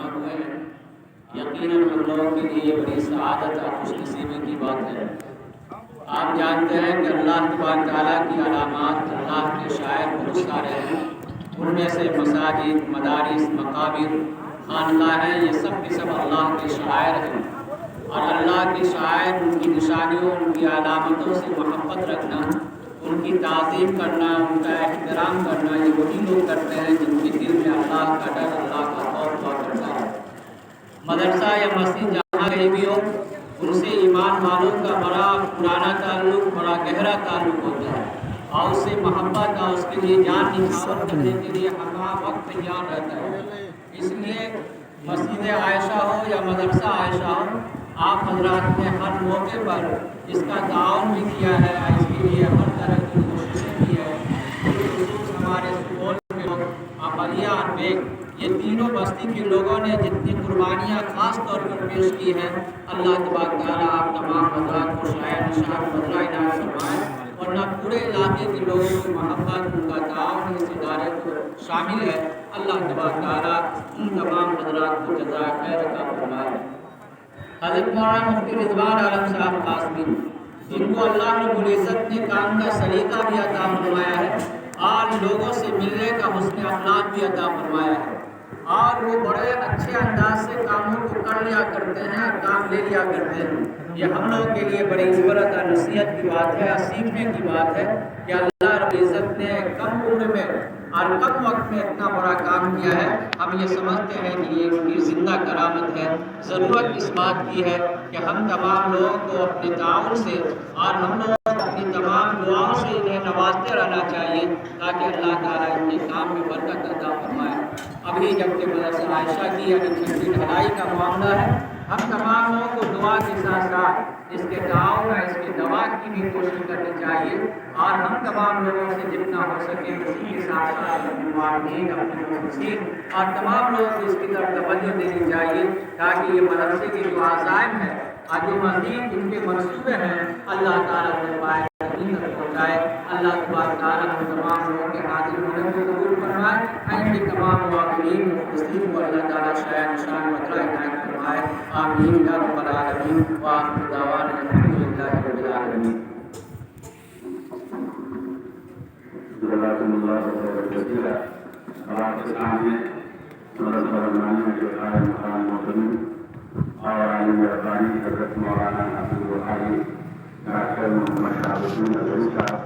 جمع ہوئے ہیں، یقیناً ہم لوگوں کے لیے یہ بڑی سعادت اور خوش نصیبی کی بات ہے۔ آپ جانتے ہیں کہ اللہ تبارک تعالیٰ کی علامات، اللہ کے شاعر بہت سارے ہیں، ان میں سے مساجد، مدارس، مقابر، خانقاہیں، یہ سب کے سب اللہ کے شاعر ہیں۔ اور اللہ کے شاعر، ان کی نشانیوں، ان کی علامتوں سے محبت رکھنا، ان کی تعظیم کرنا، ان کا احترام کرنا، یہ وہی لوگ کرتے ہیں جن کے دل میں اللہ کا ڈر، اللہ کا خوف ہوا کرتا ہے۔ مدرسہ یا مسجد جہاں کہیں بھی ہو، ان سے ایمان والوں کا بڑا پرانا تعلق، بڑا گہرا تعلق ہوتا ہے، اور اس سے محبت اور اس کے لیے جان نچھاور کرنے کے لیے ہر وقت تیار رہتا ہے۔ اس لیے مسجد عائشہ ہو یا مدرسہ عائشہ ہو، آپ حضرات نے ہر موقع پر اس کا تعاون بھی کیا ہے، اس کے لیے ہر طرح کی کوششیں کی ہے۔ بالخصوص ہمارے سپول کے لوگ، عملیہ اور بیگ، یہ تینوں بستی کے لوگوں نے جتنی قربانیاں خاص طور پر پیش کی ہیں، اللہ تبارک تعالیٰ آپ تمام حضرات کو شاید نشان بدلہ عنایت فرمائے، ورنہ پورے علاقے کے لوگوں کی محبت، ان کا تعاون اس ادارے کو شامل ہے۔ اللہ تبارک تعالیٰ ان تمام حضرات کو جزائے خیر عطا فرمائے۔ حضرت مولانا مفتی رضوان عالم صاحب قاسمی، جن کو اللہ رب العزت نے کام کا سلیقہ بھی عطا فرمایا ہے اور لوگوں سے ملنے کا حسن اخلاق بھی عطا فرمایا ہے، اور وہ بڑے اچھے انداز سے کاموں کو کر لیا کرتے ہیں اور کام لے لیا کرتے ہیں۔ یہ ہم لوگوں کے لیے بڑی عبرت اور نصیحت کی بات ہے اور سیکھنے کی بات ہے کہ اللہ رب العزت نے کم عمر میں اور کم وقت میں اتنا بڑا کام کیا ہے۔ ہم یہ سمجھتے ہیں کہ یہ ان کی زندہ کرامت ہے۔ ضرورت اس بات کی ہے کہ ہم تمام لوگوں کو اپنے تعاون سے اور ہم لوگوں کو اپنی تمام دعاؤں سے انہیں نوازتے رہنا چاہیے، تاکہ اللہ تعالیٰ ان کے کام میں برکت عطا فرمائے۔ ابھی جب کہ مدرسہ عائشہ کی یعنی چھٹی ڈھلائی کا معاملہ ہے، ہم تمام لوگوں کو دعا کے ساتھ ساتھ اس کے تعاون اور اس کے دوا کی بھی کوشش کرنی چاہیے، اور ہم تمام لوگوں سے جتنا ہو سکے اسی کے ساتھ ساتھ اپنے والدین، اپنے محسنین اور تمام لوگوں کو اس کی طرف توجہ دینی چاہیے، تاکہ یہ مدرسے کے جو عزائم ہیں اور جو مزید ان کے منصوبے ہیں، اللہ تعالیٰ نے پائے تک پہنچائے۔ اللہ تبارک تعالیٰ ہم تمام لوگوں کے حاضر ہونے کو قبول فرمائے، ان کے تمام واقعین مسلم کو اللہ تعالیٰ شاید نشان بدلہ عنایت فرمائے۔ آمین یا رب العالمین۔ وآخر دعوانا الحمدللہ رب العالمین۔ جزاکم اللہ خیر کثیرا۔ اب آپ کے سامنے مدرسہ رحمانی میں جو قائم مقام محترم اور عالم ربانی حضرت مولانا عبد الوہاب ڈاکٹر محمد شہاب الدین ندوی صاحب